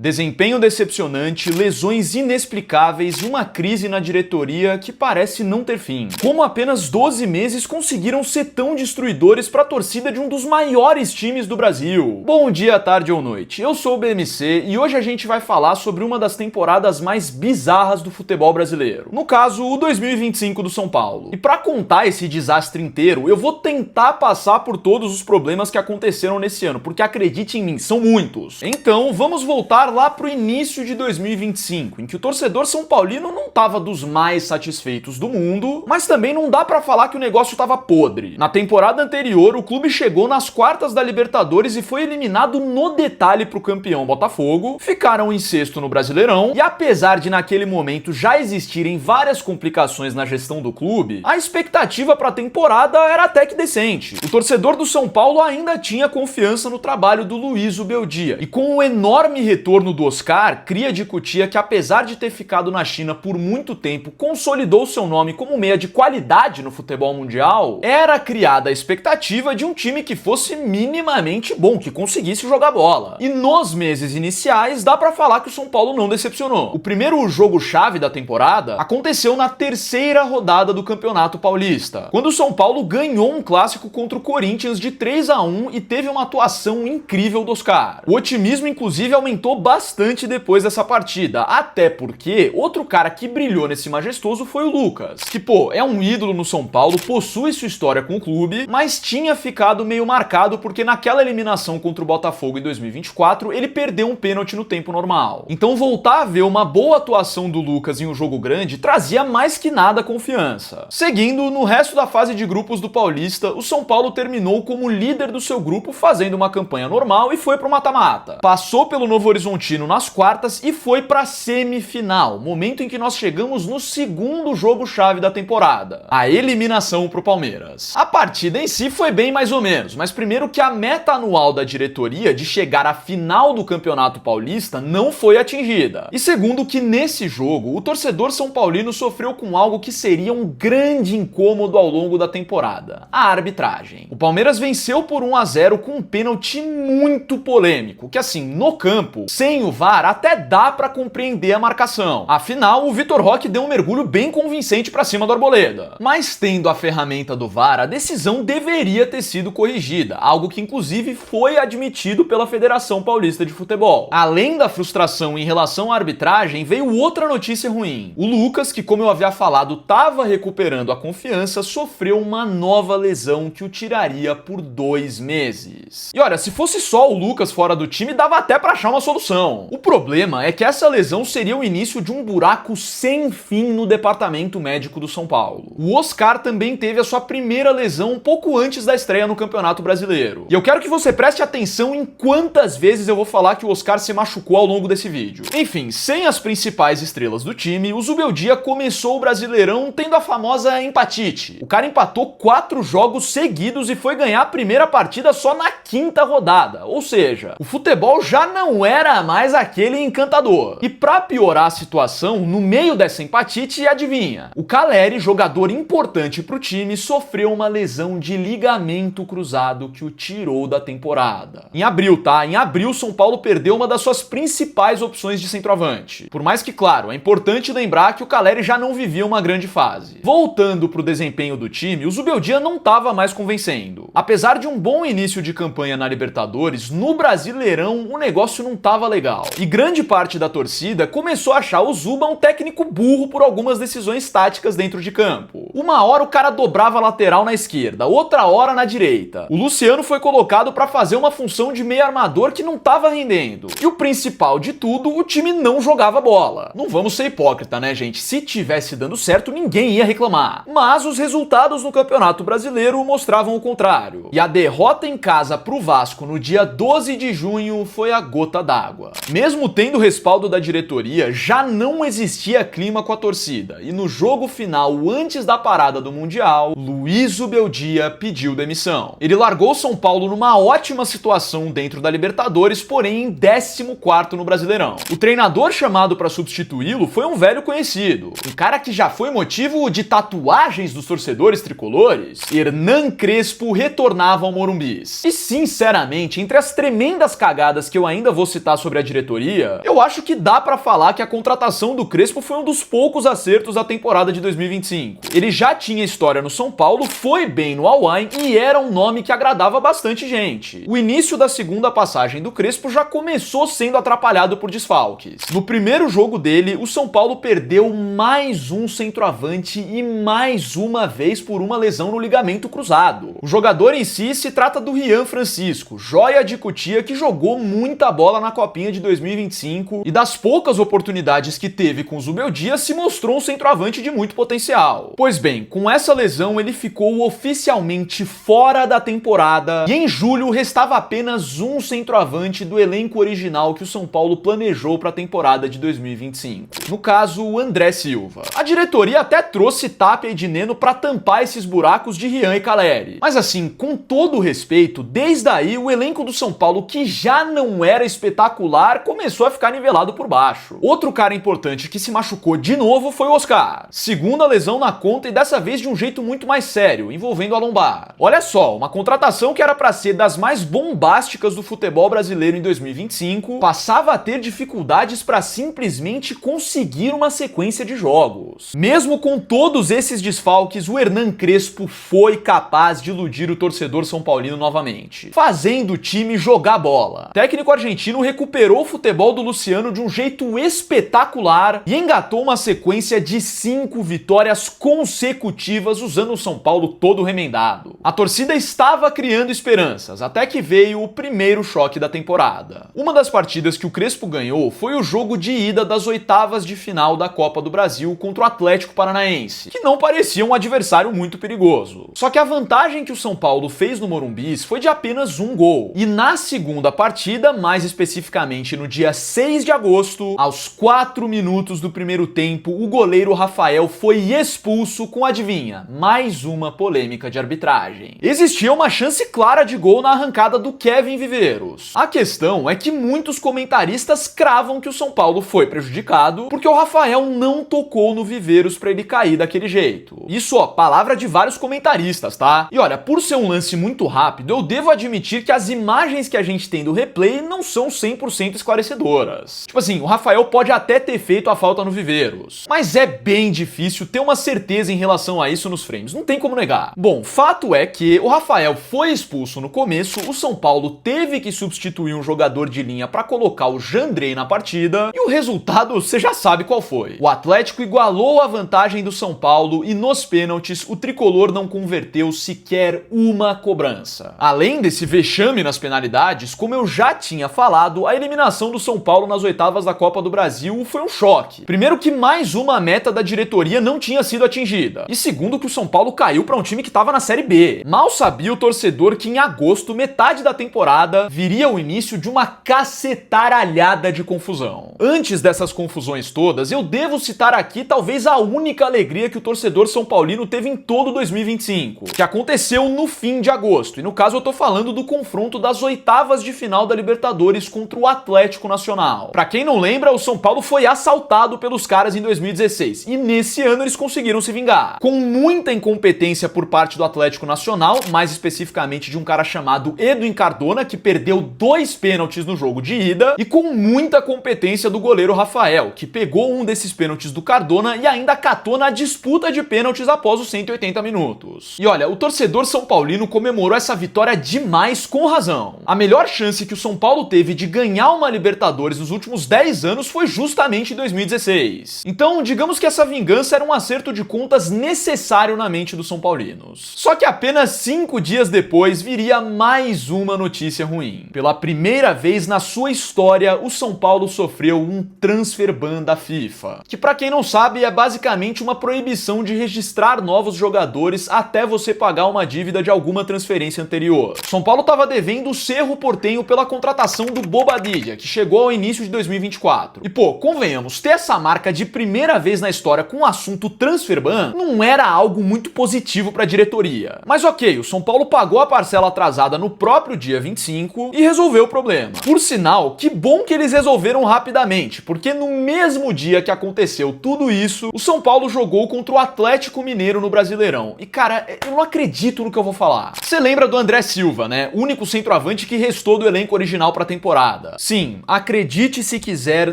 Desempenho decepcionante, lesões inexplicáveis e uma crise na diretoria que parece não ter fim. Como apenas 12 meses conseguiram ser tão destruidores para a torcida de um dos maiores times do Brasil? Bom dia, tarde ou noite. Eu sou o BMC e hoje a gente vai falar sobre uma das temporadas mais bizarras do futebol brasileiro. No caso, o 2025 do São Paulo. E para contar esse desastre inteiro, eu vou tentar passar por todos os problemas que aconteceram nesse ano, porque acredite em mim, são muitos. Então, vamos voltar lá pro início de 2025, em que o torcedor são paulino não tava dos mais satisfeitos do mundo, mas também não dá pra falar que o negócio tava podre. Na temporada anterior, o clube chegou nas quartas da Libertadores e foi eliminado no detalhe pro campeão Botafogo, ficaram em sexto no Brasileirão, e apesar de naquele momento já existirem várias complicações na gestão do clube, a expectativa pra temporada era até que decente. O torcedor do São Paulo ainda tinha confiança no trabalho do Luiz Ubeldia, e com o enorme retorno do Oscar, cria de Cotia que apesar de ter ficado na China por muito tempo, consolidou seu nome como meia de qualidade no futebol mundial, era criada a expectativa de um time que fosse minimamente bom, que conseguisse jogar bola. E nos meses iniciais, dá pra falar que o São Paulo não decepcionou. O primeiro jogo-chave da temporada aconteceu na terceira rodada do Campeonato Paulista, quando o São Paulo ganhou um clássico contra o Corinthians de 3-1 e teve uma atuação incrível do Oscar. O otimismo, inclusive, aumentou bastante depois dessa partida, até porque outro cara que brilhou nesse majestoso foi o Lucas, que é um ídolo no São Paulo, possui sua história com o clube, mas tinha ficado meio marcado porque naquela eliminação contra o Botafogo em 2024, ele perdeu um pênalti no tempo normal. Então voltar a ver uma boa atuação do Lucas em um jogo grande trazia mais que nada confiança. Seguindo, no resto da fase de grupos do Paulista, o São Paulo terminou como líder do seu grupo, fazendo uma campanha normal e foi pro mata-mata. Passou pelo Novo Horizontino nas quartas e foi pra semifinal, momento em que nós chegamos no segundo jogo-chave da temporada, a eliminação pro Palmeiras. A partida em si foi bem mais ou menos, mas primeiro que a meta anual da diretoria de chegar à final do Campeonato Paulista não foi atingida. E segundo que nesse jogo, o torcedor são paulino sofreu com algo que seria um grande incômodo ao longo da temporada: a arbitragem. O Palmeiras venceu por 1-0 com um pênalti muito polêmico, que assim, no campo, sem o VAR, até dá pra compreender a marcação. Afinal, o Vitor Roque deu um mergulho bem convincente pra cima do Arboleda. Mas tendo a ferramenta do VAR, a decisão deveria ter sido corrigida, algo que inclusive foi admitido pela Federação Paulista de Futebol. Além da frustração em relação à arbitragem, veio outra notícia ruim. O Lucas, que como eu havia falado, estava recuperando a confiança, sofreu uma nova lesão que o tiraria por 2 meses. E olha, se fosse só o Lucas fora do time, dava até pra achar uma solução. O problema é que essa lesão seria o início de um buraco sem fim no departamento médico do São Paulo. O Oscar também teve a sua primeira lesão um pouco antes da estreia no Campeonato Brasileiro. E eu quero que você preste atenção em quantas vezes eu vou falar que o Oscar se machucou ao longo desse vídeo. Enfim, sem as principais estrelas do time, o Zubeldia começou o Brasileirão tendo a famosa empatite. O cara empatou 4 jogos seguidos e foi ganhar a primeira partida só na 5ª rodada. Ou seja, o futebol já não era mais aquele encantador. E pra piorar a situação, no meio dessa empatite, adivinha? O Caleri, jogador importante pro time, sofreu uma lesão de ligamento cruzado que o tirou da temporada. Em abril, tá? Em abril, São Paulo perdeu uma das suas principais opções de centroavante. Por mais que, claro, é importante lembrar que o Caleri já não vivia uma grande fase. Voltando pro desempenho do time, o Zubeldia não tava mais convencendo. Apesar de um bom início de campanha na Libertadores, no Brasileirão o negócio não tava legal. E grande parte da torcida começou a achar o Zuba um técnico burro por algumas decisões táticas dentro de campo. Uma hora o cara dobrava a lateral na esquerda, outra hora na direita. O Luciano foi colocado pra fazer uma função de meio armador que não tava rendendo. E o principal de tudo, o time não jogava bola. Não vamos ser hipócrita, né, gente? Se tivesse dando certo, ninguém ia reclamar. Mas os resultados no Campeonato Brasileiro mostravam o contrário. E a derrota em casa pro Vasco no dia 12 de junho foi a gota d'água. Mesmo tendo o respaldo da diretoria, já não existia clima com a torcida. E no jogo final, antes da parada do Mundial, Luiz Ubeldia pediu demissão. Ele largou São Paulo numa ótima situação dentro da Libertadores, porém em 14º no Brasileirão. O treinador chamado para substituí-lo foi um velho conhecido, um cara que já foi motivo de tatuagens dos torcedores tricolores. Hernan Crespo retornava ao Morumbi. E sinceramente, entre as tremendas cagadas que eu ainda vou citar sobre sobre a diretoria, eu acho que dá pra falar que a contratação do Crespo foi um dos poucos acertos da temporada de 2025. Ele já tinha história no São Paulo, foi bem no Al-Ain e era um nome que agradava bastante gente. O início da segunda passagem do Crespo já começou sendo atrapalhado por desfalques. No primeiro jogo dele, o São Paulo perdeu mais um centroavante e mais uma vez por uma lesão no ligamento cruzado. O jogador em si se trata do Rian Francisco, joia de Cotia que jogou muita bola na Copinha de 2025 e das poucas oportunidades que teve com o Zubeldia se mostrou um centroavante de muito potencial. Pois bem, com essa lesão ele ficou oficialmente fora da temporada e em julho restava apenas um centroavante do elenco original que o São Paulo planejou para a temporada de 2025. No caso, o André Silva. A diretoria até trouxe Tapia e Dineno para tampar esses buracos de Rian e Caleri. Mas assim, com todo o respeito, desde aí o elenco do São Paulo, que já não era espetacular, começou a ficar nivelado por baixo. Outro cara importante que se machucou de novo foi o Oscar. Segunda lesão na conta e dessa vez de um jeito muito mais sério, envolvendo a lombar. Olha só, uma contratação que era para ser das mais bombásticas do futebol brasileiro em 2025, passava a ter dificuldades para simplesmente conseguir uma sequência de jogos. Mesmo com todos esses desfalques, o Hernan Crespo foi capaz de iludir o torcedor são paulino novamente, fazendo o time jogar bola. O técnico argentino recuperou o futebol do Luciano de um jeito espetacular e engatou uma sequência de 5 vitórias consecutivas usando o São Paulo todo remendado. A torcida estava criando esperanças, até que veio o primeiro choque da temporada. Uma das partidas que o Crespo ganhou foi o jogo de ida das oitavas de final da Copa do Brasil contra o Atlético Paranaense, que não parecia um adversário muito perigoso. Só que a vantagem que o São Paulo fez no Morumbi foi de apenas um gol. E na segunda partida, mais especificamente no dia 6 de agosto, aos 4 minutos do primeiro tempo, o goleiro Rafael foi expulso com, adivinha, mais uma polêmica de arbitragem. Existia uma chance clara de gol na arrancada do Kevin Viveiros. A questão é que muitos comentaristas cravam que o São Paulo foi prejudicado porque o Rafael não tocou no Viveiros pra ele cair daquele jeito. Isso, ó, palavra de vários comentaristas, tá? E olha, por ser um lance muito rápido, eu devo admitir que as imagens que a gente tem do replay não são 100% esclarecedoras. Tipo assim, o Rafael pode até ter feito a falta no Viveiros, mas é bem difícil ter uma certeza em relação a isso nos frames, não tem como negar. Bom, fato é que o Rafael foi expulso no começo, o São Paulo teve que substituir um jogador de linha para colocar o Jandrei na partida, e o resultado você já sabe qual foi. O Atlético igualou a vantagem do São Paulo e nos pênaltis o tricolor não converteu sequer uma cobrança. Além desse vexame nas penalidades, como eu já tinha falado, a eliminação do São Paulo nas oitavas da Copa do Brasil foi um choque. Primeiro que mais uma meta da diretoria não tinha sido atingida. E segundo que o São Paulo caiu para um time que estava na Série B. Mal sabia o torcedor que em agosto, metade da temporada, viria o início de uma cacetaralhada de confusão. Antes dessas confusões todas, eu devo citar aqui talvez a única alegria que o torcedor são paulino teve em todo 2025, que aconteceu no fim de agosto. E no caso eu tô falando do confronto das oitavas de final da Libertadores contra o Atlético Nacional. Pra quem não lembra, o São Paulo foi assaltado pelos caras em 2016 e nesse ano eles conseguiram se vingar. Com muita incompetência por parte do Atlético Nacional, mais especificamente de um cara chamado Edwin Cardona, que perdeu 2 pênaltis no jogo de ida, e com muita competência do goleiro Rafael, que pegou um desses pênaltis do Cardona e ainda catou na disputa de pênaltis após os 180 minutos. E olha, o torcedor são paulino comemorou essa vitória demais com razão. A melhor chance que o São Paulo teve de ganhar uma Libertadores nos últimos 10 anos foi justamente em 2016. Então, digamos que essa vingança era um acerto de contas necessário na mente dos são paulinos. Só que apenas 5 dias depois viria mais uma notícia ruim. Pela primeira vez na sua história, o São Paulo sofreu um transfer ban da FIFA, que pra quem não sabe é basicamente uma proibição de registrar novos jogadores até você pagar uma dívida de alguma transferência anterior. São Paulo estava devendo o Cerro Porteño pela contratação do Bobadilla, que chegou ao início de 2024. E pô, convenhamos, ter essa marca de primeira vez na história com o assunto transfer ban não era algo muito positivo para a diretoria. Mas ok, o São Paulo pagou a parcela atrasada no próprio dia 25 e resolveu o problema. Por sinal, que bom que eles resolveram rapidamente, porque no mesmo dia que aconteceu tudo isso, o São Paulo jogou contra o Atlético Mineiro no Brasileirão. E cara, eu não acredito no que eu vou falar. Você lembra do André Silva, né? O único centroavante que restou do elenco original pra temporada. Sim, acredite se quiser,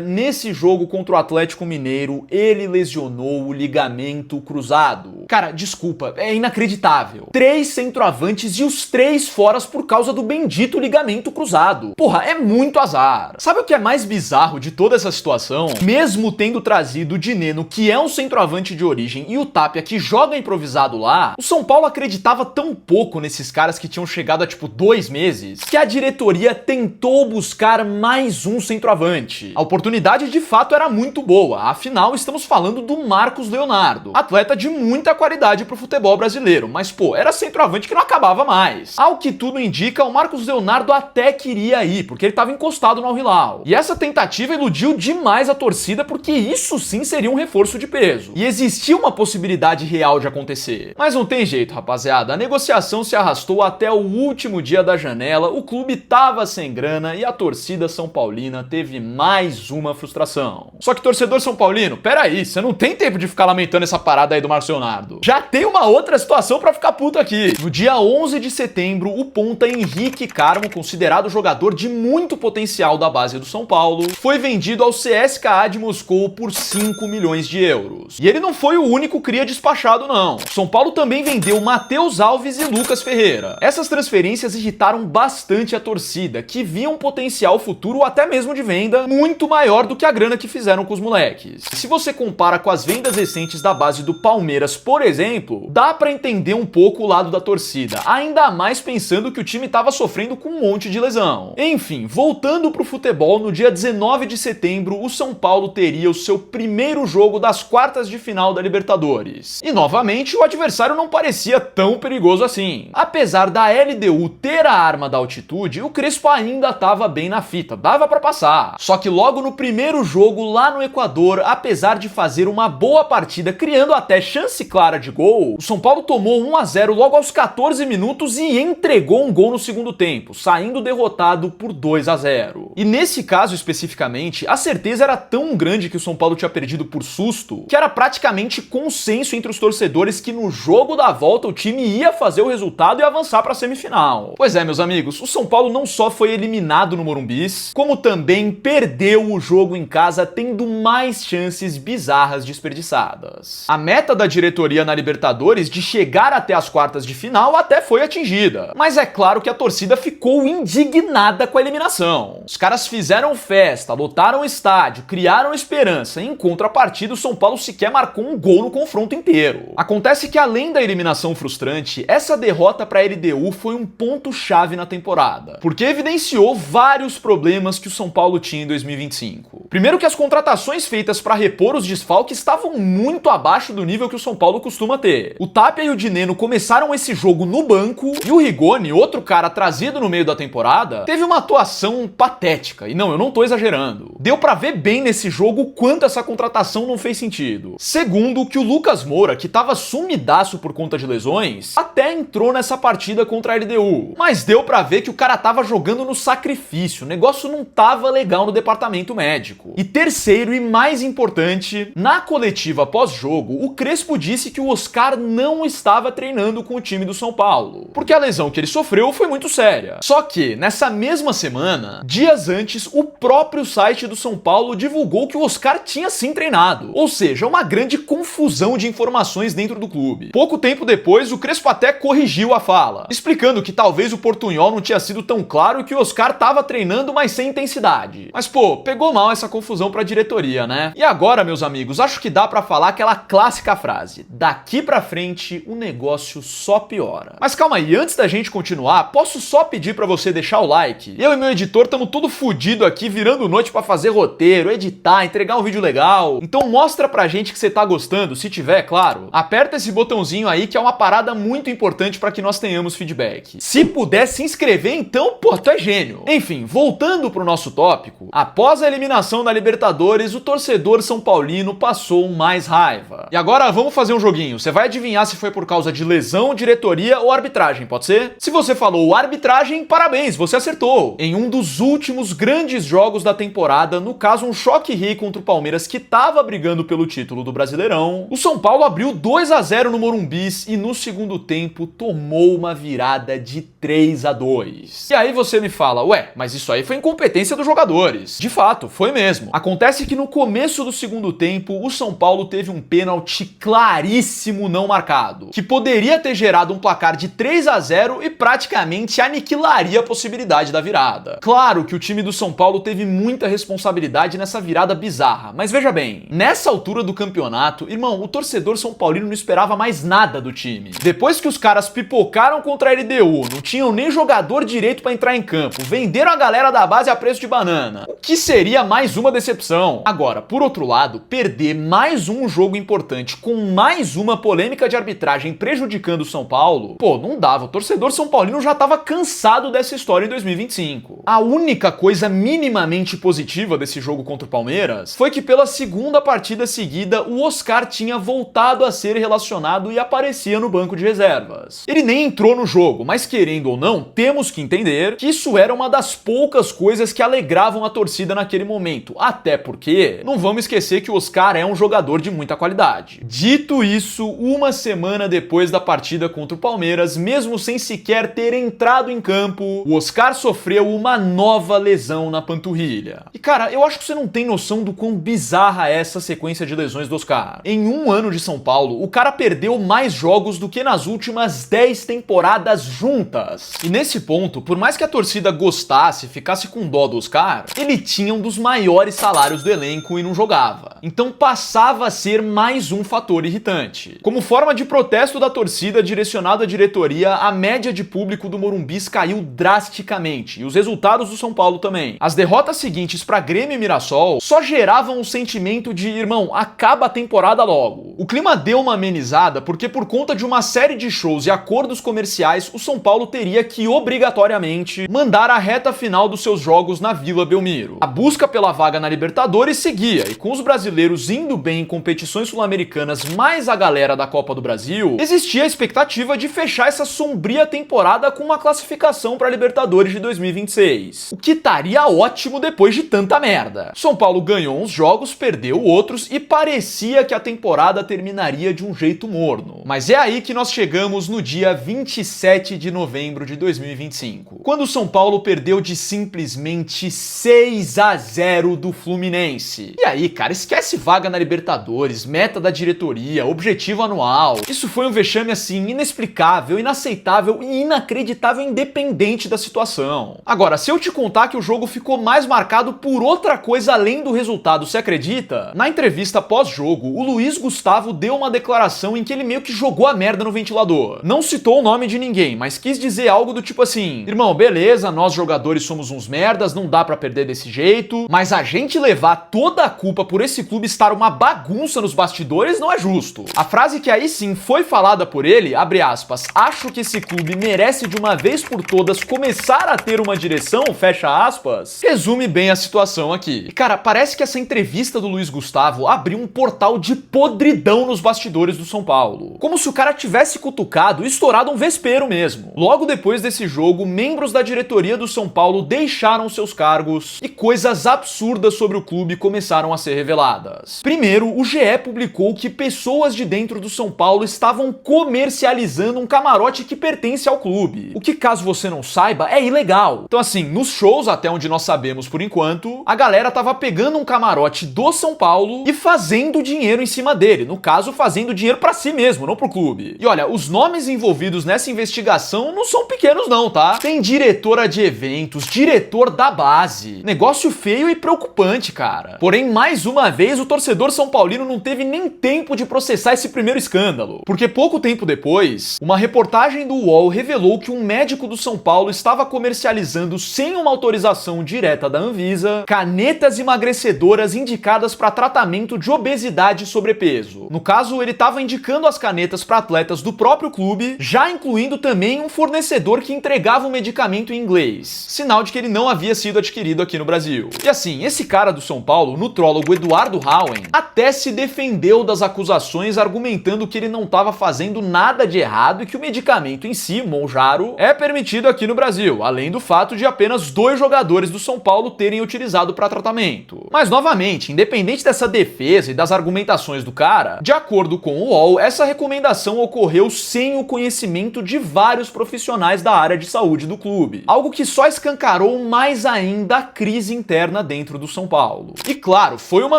nesse jogo contra o Atlético Mineiro, ele lesionou o ligamento cruzado. Cara, desculpa, é inacreditável. 3 centroavantes e os 3 foras por causa do bendito ligamento cruzado. Porra, é muito azar. Sabe o que é mais bizarro de toda essa situação? Mesmo tendo trazido o Dineno, que é um centroavante de origem, e o Tapia, que joga improvisado lá, o São Paulo acreditava tão pouco nesses caras que tinham chegado há tipo 2 meses, que a diretoria tentou buscar mais um centroavante. A oportunidade de fato era muito boa, afinal estamos falando do Marcos Leonardo, atleta de muita qualidade pro futebol brasileiro, mas pô, era centroavante que não acabava mais. Ao que tudo indica, o Marcos Leonardo até queria ir, porque ele estava encostado no Al Hilal. E essa tentativa iludiu demais a torcida, porque isso sim seria um reforço de peso. E existia uma possibilidade real de acontecer. Mas não tem jeito, rapaziada, a negociação se arrastou até o último dia da janela, o clube tava sem grana e a torcida são paulina teve mais uma frustração. Só que torcedor são paulino, peraí, você não tem tempo de ficar lamentando essa parada aí do Marcos Leonardo. Já tem uma outra situação pra ficar puto aqui. No dia 11 de setembro, o ponta Henrique Carmo, considerado jogador de muito potencial da base do São Paulo, foi vendido ao CSKA de Moscou por 5 milhões de euros. E ele não foi o único cria despachado não. São Paulo também vendeu Matheus Alves e Lucas Ferreira. Essas transferências irritaram bastante a torcida, que via um potencial futuro até mesmo de venda muito maior do que a grana que fizeram com os moleques. Se você compara com as vendas recentes da base do Palmeiras, por exemplo, dá pra entender um pouco o lado da torcida, ainda mais pensando que o time tava sofrendo com um monte de lesão. Enfim, voltando pro futebol, no dia 19 de setembro, o São Paulo teria o seu primeiro jogo das quartas de final da Libertadores. E novamente, o adversário não parecia tão perigoso assim. Apesar da LDU ter a arma da altitude, o Crespo ainda tava bem na fita, dava pra passar. Só que logo no primeiro jogo lá no Equador, apesar de fazer uma boa partida, criando até chance clara de gol, o São Paulo tomou 1 a 0 logo aos 14 minutos e entregou um gol no segundo tempo, saindo derrotado por 2 a 0. E nesse caso especificamente, a certeza era tão grande que o São Paulo tinha perdido por susto, que era praticamente consenso entre os torcedores que no jogo da volta o time ia fazer o resultado e avançar para a semifinal. Pois é, meus amigos, o São Paulo não só foi eliminado no Morumbi, como também perdeu o jogo em casa, tendo mais chances bizarras desperdiçadas. A meta da diretoria na Libertadores de chegar até as quartas de final até foi atingida, mas é claro que a torcida ficou indignada com a eliminação. Os caras fizeram festa, lotaram o estádio, criaram esperança, e em contrapartida o São Paulo sequer marcou um gol no confronto inteiro. Acontece que além da eliminação frustrante, essa derrota para a LDU foi um ponto-chave na temporada, porque evidenciou vários problemas que o São Paulo tinha em 2025. Primeiro que as contratações feitas para repor os desfalques estavam muito abaixo do nível que o São Paulo costuma ter. O Tapia e o Dineno começaram esse jogo no banco, e o Rigoni, outro cara trazido no meio da temporada, teve uma atuação patética. E não, eu não tô exagerando. Deu pra ver bem nesse jogo o quanto essa contratação não fez sentido. Segundo, que o Lucas Moura, que tava sumidaço por conta de lesões, até entrou nessa partida contra a LDU. Mas deu pra ver que o cara tava jogando no sacrifício, o negócio não tava legal no departamento médico. E terceiro e mais importante, na coletiva pós-jogo, o Crespo disse que o Oscar não estava treinando com o time do São Paulo, porque a lesão que ele sofreu foi muito séria. Só que, nessa mesma semana, dias antes, o próprio site do São Paulo divulgou que o Oscar tinha sim treinado. Ou seja, uma grande confusão de informações dentro do clube. Pouco tempo depois, o Crespo até corrigiu a fala, explicando que talvez o Portunhol não tinha sido tão claro e que o Oscar tava treinando, mas sem intensidade. Mas pô, pegou mal essa confusão pra diretoria, né? E agora, meus amigos, acho que dá pra falar aquela clássica frase: daqui pra frente o negócio só piora. Mas calma aí, antes da gente continuar, posso só pedir pra você deixar o like? Eu e meu editor estamos tudo fudido aqui, virando noite pra fazer roteiro, editar, entregar um vídeo legal. Então mostra pra gente que você tá gostando, se tiver, claro. Aperta esse botãozinho aí que é uma parada muito importante pra que nós tenhamos feedback. Se puder se inscrever, então, pô, tu é gênio. Enfim, voltando pro nosso tópico, após a eliminação classificação da Libertadores, o torcedor são paulino passou mais raiva. E agora vamos fazer um joguinho. Você vai adivinhar se foi por causa de lesão, diretoria ou arbitragem, pode ser? Se você falou arbitragem, parabéns, você acertou. Em um dos últimos grandes jogos da temporada, no caso um choque-rei contra o Palmeiras que tava brigando pelo título do Brasileirão, o São Paulo abriu 2-0 no Morumbi e no segundo tempo tomou uma virada de 3-2. E aí você me fala, ué, mas isso aí foi incompetência dos jogadores. De fato, foi mesmo. Acontece que no começo do segundo tempo, o São Paulo teve um pênalti claríssimo não marcado, que poderia ter gerado um placar de 3-0 e praticamente aniquilaria a possibilidade da virada. Claro que o time do São Paulo teve muita responsabilidade nessa virada bizarra, mas veja bem, nessa altura do campeonato, irmão, o torcedor são paulino não esperava mais nada do time. Depois que os caras pipocaram contra a LDU, não tinham nem jogador direito pra entrar em campo, venderam a galera da base a preço de banana, o que seria mais uma decepção. Agora, por outro lado, perder mais um jogo importante com mais uma polêmica de arbitragem prejudicando o São Paulo, pô, não dava. O torcedor são paulino já tava cansado dessa história em 2025. A única coisa minimamente positiva desse jogo contra o Palmeiras foi que pela segunda partida seguida o Oscar tinha voltado a ser relacionado e aparecia no banco de reservas. Ele nem entrou no jogo, mas querendo ou não, temos que entender que isso era uma das poucas coisas que alegravam a torcida naquele momento, até porque não vamos esquecer que o Oscar é um jogador de muita qualidade. Dito isso, uma semana depois da partida contra o Palmeiras, mesmo sem sequer ter entrado em campo, o Oscar sofreu uma nova lesão na panturrilha. E cara, eu acho que você não tem noção do quão bizarra é essa sequência de lesões do Oscar. Em um ano de São Paulo, o cara perdeu mais jogos do que nas últimas 10 temporadas juntas. E nesse ponto, por mais que a torcida gostasse, ficasse com dó do Oscar, ele tinha um dos maiores salários do elenco e não jogava. Então passava a ser mais um fator irritante. Como forma de protesto da torcida direcionado à diretoria, a média de público do Morumbi caiu drasticamente, e os resultados do São Paulo também. As derrotas seguintes para Grêmio e Mirassol só geravam um sentimento de, irmão, acaba a temporada logo. O clima deu uma amenizada porque por conta de uma série de shows e acordos comerciais, o São Paulo teria que obrigatoriamente mandar a reta final dos seus jogos na Vila Belmiro. A busca pela vaga na Libertadores seguia, e com os brasileiros indo bem em competições sul-americanas mais a galera da Copa do Brasil, existia a expectativa de fechar essa sombria temporada com uma classificação para a Libertadores de 2026. O que estaria ótimo depois de tanta merda. São Paulo ganhou uns jogos, perdeu outros e parecia que a temporada terminaria de um jeito morno. Mas é aí que nós chegamos no dia 27 de novembro de 2025, quando o São Paulo perdeu de simplesmente 6-0 do Fluminense. E aí, cara, esquece vaga na Libertadores, meta da diretoria, objetivo anual. Isso foi um vexame assim inexplicável, inaceitável e inacreditável, independente da situação. Agora, se eu te contar que o jogo ficou mais marcado por outra coisa além do resultado, você acredita? Na entrevista pós-jogo, o Luiz Gustavo deu uma declaração em que ele meio que jogou a merda no ventilador. Não citou o nome de ninguém, mas quis dizer algo do tipo assim: irmão, beleza, nós jogadores somos uns merdas, não dá pra perder desse jeito, mas a gente levar toda a culpa por esse clube estar uma bagunça nos bastidores não é justo. A frase que aí sim foi falada por ele, abre aspas, acho que esse clube merece de uma vez por todas começar a ter uma direção, fecha aspas, resume bem a situação aqui. E cara, parece que essa entrevista do Luiz Gustavo abriu um portal de podridão nos bastidores do São Paulo. Como se o cara tivesse cutucado e estourado um vespeiro mesmo. Logo depois desse jogo, membros da diretoria do São Paulo deixaram seus cargos e coisas absurdas sobre o clube começaram a ser reveladas. Primeiro, o GE publicou que pessoas de dentro do São Paulo estavam comercializando um camarote que pertence ao clube. O que, caso você não saiba, é ilegal. Então assim, nos shows, até onde nós sabemos por enquanto, a galera tava pegando um camarote do São Paulo e fazendo dinheiro em cima dele. No caso, fazendo dinheiro pra si mesmo, não pro clube. E olha, os nomes envolvidos nessa investigação não são pequenos não, tá? Tem diretora de eventos, diretor da base. Negócio feio e preocupante, cara. Porém, mais uma vez, vez, o torcedor são paulino não teve nem tempo de processar esse primeiro escândalo, porque pouco tempo depois, uma reportagem do UOL revelou que um médico do São Paulo estava comercializando sem uma autorização direta da Anvisa canetas emagrecedoras indicadas para tratamento de obesidade e sobrepeso. No caso, ele estava indicando as canetas para atletas do próprio clube, já incluindo também um fornecedor que entregava o medicamento em inglês, sinal de que ele não havia sido adquirido aqui no Brasil. E assim, esse cara do São Paulo, o nutrólogo Eduardo Hauen, até se defendeu das acusações, argumentando que ele não estava fazendo nada de errado e que o medicamento em si, o Mounjaro, é permitido aqui no Brasil, além do fato de apenas 2 jogadores do São Paulo terem utilizado para tratamento. Mas novamente, independente dessa defesa e das argumentações do cara, de acordo com o UOL, essa recomendação ocorreu sem o conhecimento de vários profissionais da área de saúde do clube, algo que só escancarou mais ainda a crise interna dentro do São Paulo. E claro, foi uma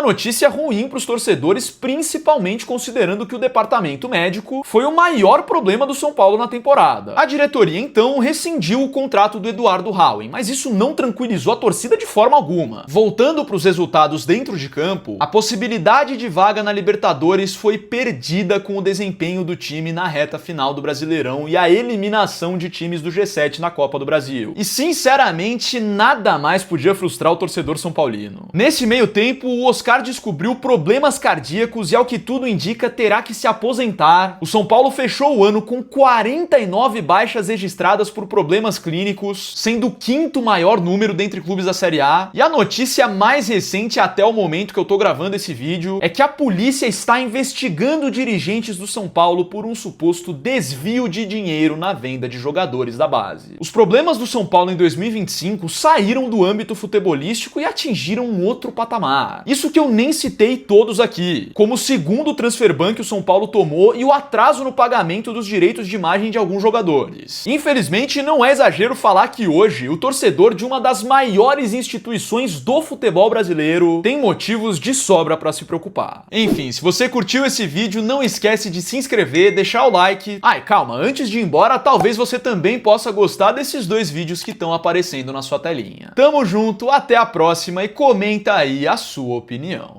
notícia ruim para os torcedores, principalmente considerando que o departamento médico foi o maior problema do São Paulo na temporada. A diretoria então rescindiu o contrato do Eduardo Hauen, mas isso não tranquilizou a torcida de forma alguma. Voltando para os resultados dentro de campo, a possibilidade de vaga na Libertadores foi perdida com o desempenho do time na reta final do Brasileirão e a eliminação de times do G7 na Copa do Brasil. E sinceramente, nada mais podia frustrar o torcedor são paulino. Nesse meio tempo, o Oscar descobriu problemas cardíacos e, ao que tudo indica, terá que se aposentar. O São Paulo fechou o ano com 49 baixas registradas por problemas clínicos, sendo o 5º maior número dentre clubes da Série A. E a notícia mais recente até o momento que eu tô gravando esse vídeo é que a polícia está investigando dirigentes do São Paulo por um suposto desvio de dinheiro na venda de jogadores da base. Os problemas do São Paulo em 2025 saíram do âmbito futebolístico e atingiram um outro patamar. Isso que eu nem citei todos aqui, como o segundo transfer ban que o São Paulo tomou e o atraso no pagamento dos direitos de imagem de alguns jogadores. Infelizmente, não é exagero falar que hoje o torcedor de uma das maiores instituições do futebol brasileiro tem motivos de sobra para se preocupar. Enfim, se você curtiu esse vídeo, não esquece de se inscrever, deixar o like. Ai, calma, antes de ir embora, talvez você também possa gostar desses 2 vídeos que estão aparecendo na sua telinha. Tamo junto, até a próxima e comenta aí a sua opinião.